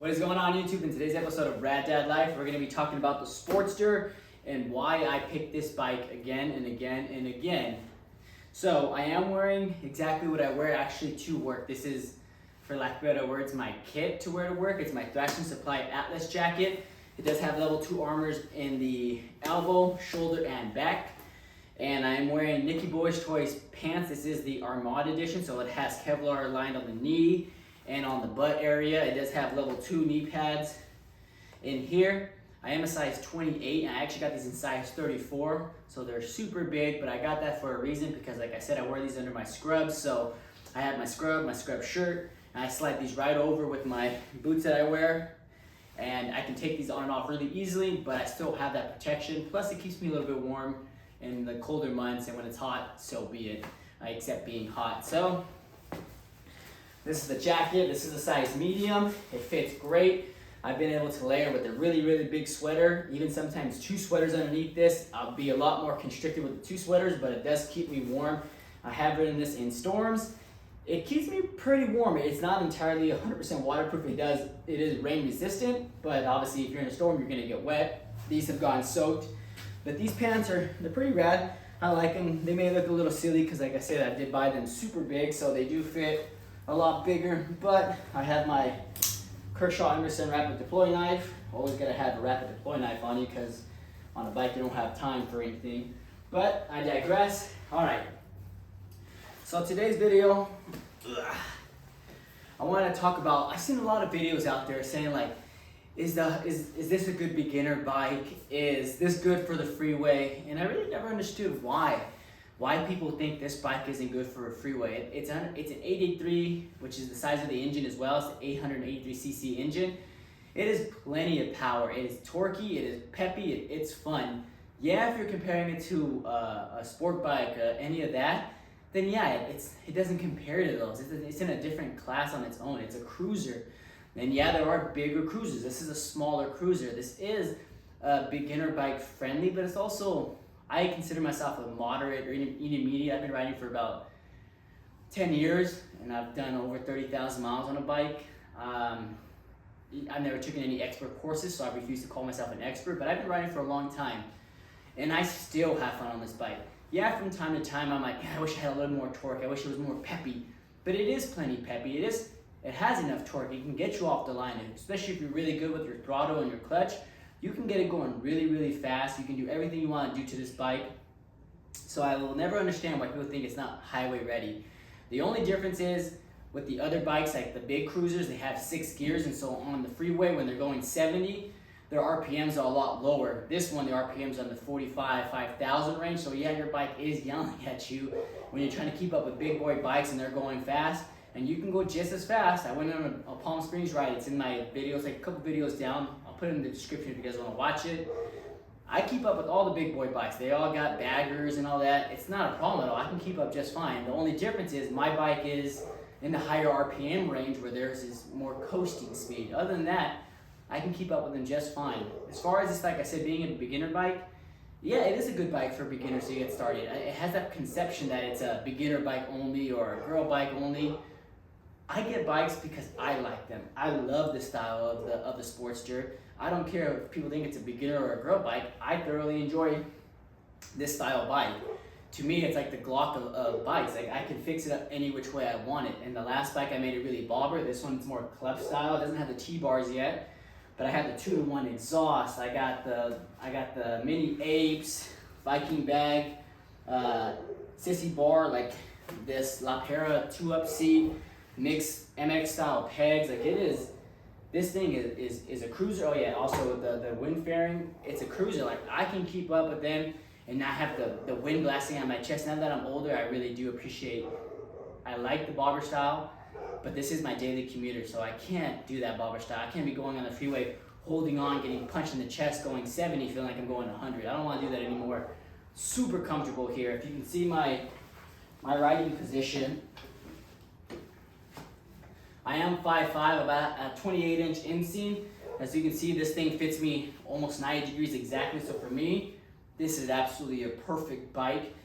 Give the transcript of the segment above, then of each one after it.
What is going on YouTube? In today's episode of Rad Dad Life, we're going to be talking about the Sportster and why I picked this bike again and again and again. So I am wearing exactly what I wear actually to work. This is, for lack of better words, my kit to wear to work. It's my Thrashing Supply Atlas jacket. It does have level 2 armors in the elbow, shoulder, and back. And I am wearing Nicky Boys Toys pants. This is the Armada edition, so it has Kevlar lined on the knee and on the butt area. It does have level 2 knee pads in here. I am a size 28, and I actually got these in size 34, so they're super big, but I got that for a reason because, like I said, I wear these under my scrubs. So I have my scrub shirt, and I slide these right over with my boots that I wear, and I can take these on and off really easily, but I still have that protection. Plus, it keeps me a little bit warm in the colder months, and when it's hot, so be it. I accept being hot. So this is the jacket. This is a size medium. It fits great. I've been able to layer with a really, really big sweater, even sometimes 2 sweaters underneath this. I'll be a lot more constricted with the 2 sweaters, but it does keep me warm. I have ridden this in storms. It keeps me pretty warm. It's not entirely 100% waterproof. It is rain resistant, but obviously if you're in a storm, you're gonna get wet. These have gotten soaked, but these pants they're pretty rad. I like them. They may look a little silly because, like I said, I did buy them super big, so they do fit a lot bigger, but I have my Kershaw Emerson rapid deploy knife. Always gotta have a rapid deploy knife on you because on a bike you don't have time for anything. But I digress. All right. So today's video, I want to talk about. I've seen a lot of videos out there saying like, is this a good beginner bike? Is this good for the freeway? And I really never understood why people think this bike isn't good for a freeway. It's an 883, which is the size of the engine as well. It's the 883cc engine. It is plenty of power. It is torquey, it is peppy, it's fun. Yeah, if you're comparing it to a sport bike, any of that, then yeah, it doesn't compare to those. It's in a different class on its own. It's a cruiser. And yeah, there are bigger cruisers. This is a smaller cruiser. This is a beginner bike friendly, but it's also, I consider myself a moderate or intermediate. I've been riding for about 10 years and I've done over 30,000 miles on a bike. I've never taken any expert courses, so I refuse to call myself an expert, but I've been riding for a long time and I still have fun on this bike. Yeah, from time to time I'm like, I wish I had a little more torque. I wish it was more peppy, but it is plenty peppy. It has enough torque. It can get you off the line, especially if you're really good with your throttle and your clutch. You can get it going really, really fast. You can do everything you want to do to this bike. So I will never understand why people think it's not highway ready. The only difference is with the other bikes, like the big cruisers, they have 6 gears, and so on the freeway when they're going 70, their RPMs are a lot lower. This one, the RPMs are in the 5,000 range, so yeah, your bike is yelling at you when you're trying to keep up with big boy bikes and they're going fast. And you can go just as fast. I went on a Palm Springs ride. It's in my videos, like a couple videos down. I'll put it in the description if you guys want to watch it. I keep up with all the big boy bikes. They all got baggers and all that. It's not a problem at all. I can keep up just fine. The only difference is my bike is in the higher RPM range where theirs is more coasting speed. Other than that, I can keep up with them just fine. As far as it's, like I said, being a beginner bike, yeah, it is a good bike for beginners to get started. It has that conception that it's a beginner bike only or a girl bike only. I get bikes because I like them. I love the style of the Sportster. I don't care if people think it's a beginner or a girl bike. I thoroughly enjoy this style bike. To me, it's like the Glock of bikes. Like I can fix it up any which way I want it. And the last bike I made it really bobber. This one's more club style. It doesn't have the T-bars yet, but I have the 2-to-1 exhaust. I got the mini apes, Viking bag, sissy bar, like this La Pera 2-up seat. Mixed MX style pegs. Like this thing is a cruiser. Oh yeah, also the wind fairing, it's a cruiser. Like I can keep up with them and not have the wind blasting on my chest. Now that I'm older, I really do appreciate, I like the bobber style, but this is my daily commuter, so I can't do that bobber style. I can't be going on the freeway holding on, getting punched in the chest, going 70, feeling like I'm going 100. I don't want to do that anymore. Super comfortable here. If you can see my riding position, I am 5'5", about a 28-inch inseam. As you can see, this thing fits me almost 90 degrees exactly. So for me, this is absolutely a perfect bike.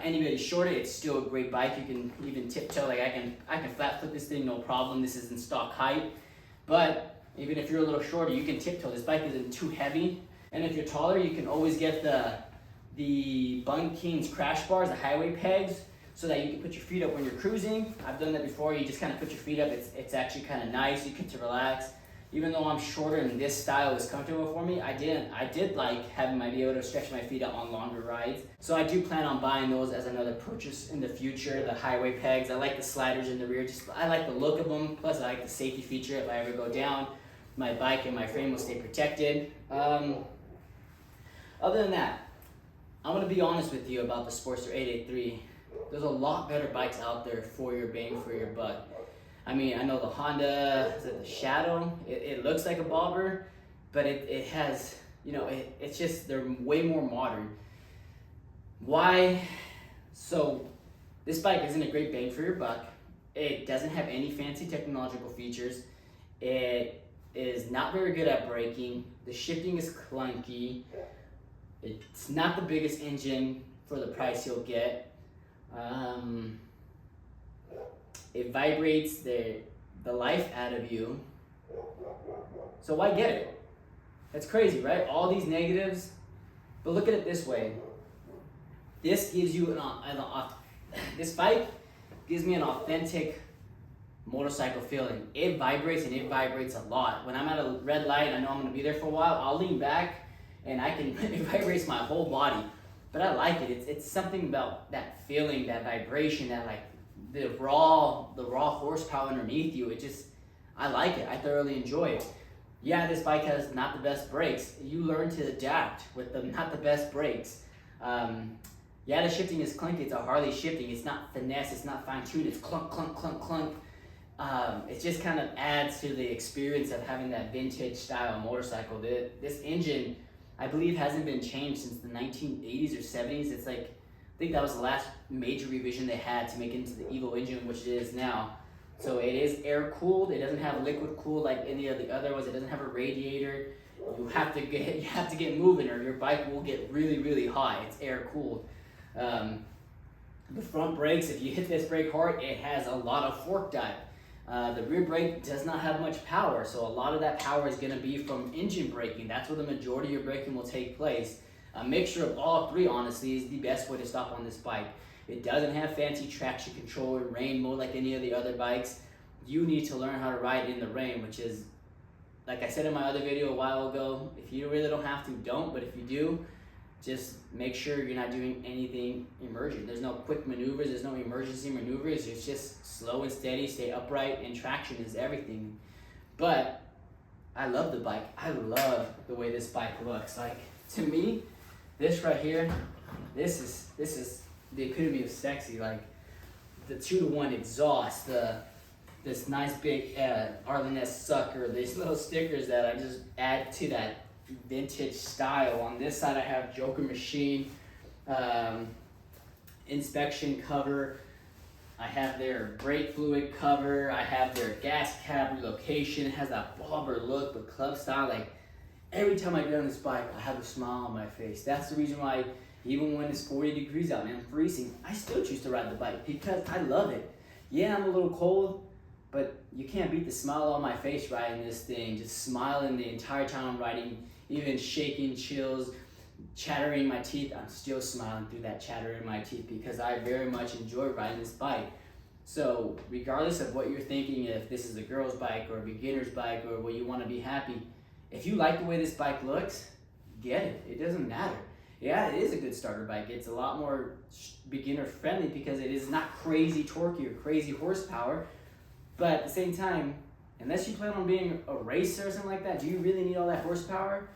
Anybody shorter, it's still a great bike. You can even tiptoe. Like I can flat foot this thing, no problem. This is in stock height. But Even if you're a little shorter, you can tiptoe. This bike isn't too heavy. And if you're taller, you can always get the Bun Kings crash bars, the highway pegs, so that you can put your feet up when you're cruising. I've done that before. You just kind of put your feet up. It's actually kind of nice. You get to relax. Even though I'm shorter and this style is comfortable for me, I did like having my be able to stretch my feet out on longer rides. So I do plan on buying those as another purchase in the future. The highway pegs. I like the sliders in the rear. I like the look of them. Plus I like the safety feature. If I ever go down, my bike and my frame will stay protected. Other than that, I'm gonna be honest with you about the Sportster 883. There's a lot better bikes out there for your bang for your buck. I mean, I know the Honda, is it the Shadow? It looks like a bobber, but it has, you know, it's just, they're way more modern. Why? So, this bike isn't a great bang for your buck. It doesn't have any fancy technological features. It is not very good at braking. The shifting is clunky. It's not the biggest engine for the price you'll get. It vibrates the life out of you. So why get it? That's crazy, right? All these negatives, but look at it this way. This gives you this bike gives me an authentic motorcycle feeling. It vibrates and it vibrates a lot. When I'm at a red light, I know I'm gonna be there for a while, I'll lean back and it vibrates my whole body. But I like it. It's something about that feeling, that vibration, that like the raw horsepower underneath you. I like it. I thoroughly enjoy it. Yeah, this bike has not the best brakes. You learn to adapt with the not the best brakes. Yeah, the shifting is clunky. It's a Harley shifting. It's not finesse. It's not fine-tuned. It's clunk, clunk, clunk, clunk. It just kind of adds to the experience of having that vintage style motorcycle. This engine, I believe, hasn't been changed since the 1980s or 70s. It's like, I think that was the last major revision they had to make it into the Evo engine, which it is now. So it is air cooled. It doesn't have liquid cooled like any of the other ones. It doesn't have a radiator. You have to get moving, or your bike will get really, really hot. It's air cooled. The front brakes, if you hit this brake hard, it has a lot of fork dive. The rear brake does not have much power, so a lot of that power is going to be from engine braking. That's where the majority of your braking will take place. A mixture of all three, honestly, is the best way to stop on this bike. It doesn't have fancy traction control or rain mode like any of the other bikes. You need to learn how to ride in the rain, which is, like I said in my other video a while ago, if you really don't have to, don't. But if you do, just make sure you're not doing anything emergent. There's no quick maneuvers, there's no emergency maneuvers. It's just slow and steady, stay upright, and traction is everything. But I love the bike. I love the way this bike looks. Like, to me, this right here, this is the epitome of sexy. Like the 2-to-1 exhaust, this nice big Arlen sucker, these little stickers that I just add to that vintage style. On this side I have Joker Machine inspection cover. I have their brake fluid cover. I have their gas cap relocation. It has that bobber look, but club style. Like, every time I get on this bike, I have a smile on my face. That's the reason why, even when it's 40 degrees out and I'm freezing, I still choose to ride the bike because I love it. Yeah, I'm a little cold, but you can't beat the smile on my face riding this thing. Just smiling the entire time I'm riding, even shaking, chills, chattering my teeth. I'm still smiling through that chatter in my teeth because I very much enjoy riding this bike. So regardless of what you're thinking, if this is a girl's bike or a beginner's bike or where you want to be happy, if you like the way this bike looks, get it. It doesn't matter. Yeah, it is a good starter bike. It's a lot more beginner friendly because it is not crazy torquey or crazy horsepower. But at the same time, unless you plan on being a racer or something like that, do you really need all that horsepower?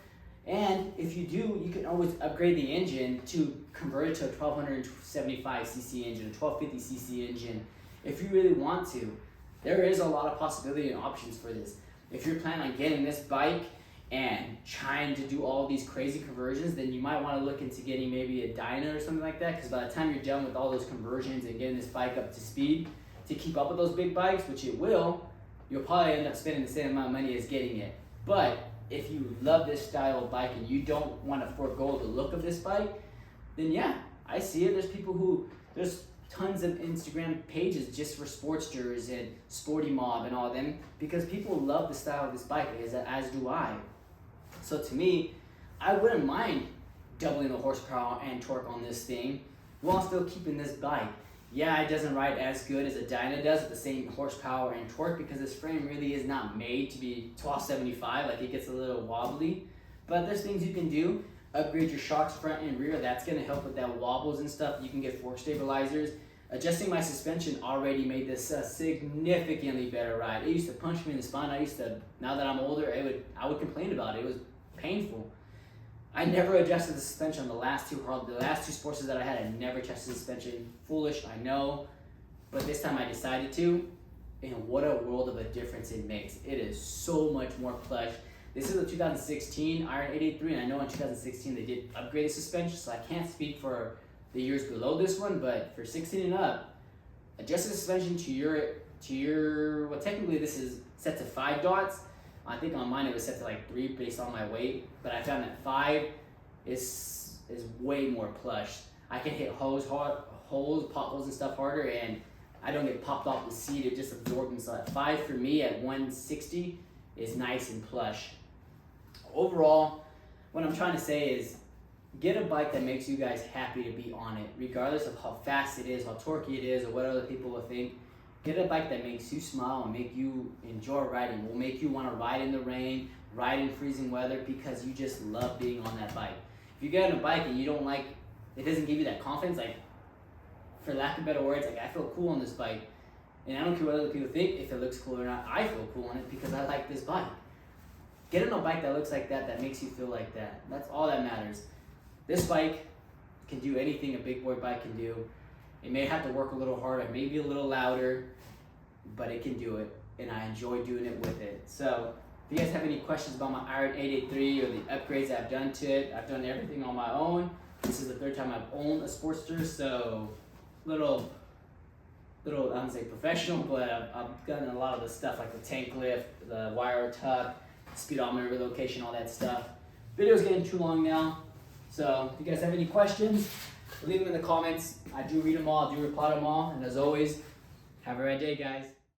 And if you do, you can always upgrade the engine to convert it to a 1275cc engine, a 1250cc engine, if you really want to. There is a lot of possibility and options for this. If you're planning on getting this bike and trying to do all these crazy conversions, then you might want to look into getting maybe a Dyna or something like that, because by the time you're done with all those conversions and getting this bike up to speed to keep up with those big bikes, which it will, you'll probably end up spending the same amount of money as getting it. But if you love this style of bike and you don't want to forego the look of this bike, then yeah, I see it. There's tons of Instagram pages just for Sportsters and Sporty Mob and all them, because people love the style of this bike, as do I. So to me, I wouldn't mind doubling the horsepower and torque on this thing while still keeping this bike. Yeah, it doesn't ride as good as a Dyna does with the same horsepower and torque, because this frame really is not made to be 1275, like it gets a little wobbly. But there's things you can do. Upgrade your shocks front and rear, that's gonna help with that wobbles and stuff. You can get fork stabilizers. Adjusting my suspension already made this a significantly better ride. It used to punch me in the spine. Now that I'm older, I would complain about it. It was painful. I never adjusted the suspension on the last two Sportsters that I had. I never adjusted the suspension. Foolish, I know, but this time I decided to, and what a world of a difference it makes. It is so much more plush. This is a 2016 Iron 883, and I know in 2016 they did upgrade the suspension, so I can't speak for the years below this one, but for 16 and up, adjust the suspension to your, well, technically this is set to 5 dots. I think on mine it was set to like 3 based on my weight, but I found that 5 is way more plush. I can hit potholes and stuff harder, and I don't get popped off the seat. It just absorbs me. So at 5 for me at 160 is nice and plush. Overall, what I'm trying to say is get a bike that makes you guys happy to be on it, regardless of how fast it is, how torquey it is, or what other people will think. Get a bike that makes you smile and make you enjoy riding, will make you want to ride in the rain, ride in freezing weather, because you just love being on that bike. If you get on a bike and you don't like, it doesn't give you that confidence, like, for lack of better words, like, I feel cool on this bike, and I don't care what other people think, if it looks cool or not, I feel cool on it because I like this bike. Get on a bike that looks like that, that makes you feel like that. That's all that matters. This bike can do anything a big boy bike can do. It may have to work a little harder, maybe a little louder, but it can do it, and I enjoy doing it with it. So if you guys have any questions about my Iron 883 or the upgrades I've done to it, I've done everything on my own. This is the 3rd time I've owned a Sportster, so little I don't say professional, but I've done a lot of the stuff like the tank lift, the wire tuck, speedometer relocation, all that stuff. Video's getting too long now, so if you guys have any questions, leave them in the comments. I do read them all, I do reply to them all, and as always, have a great day, guys.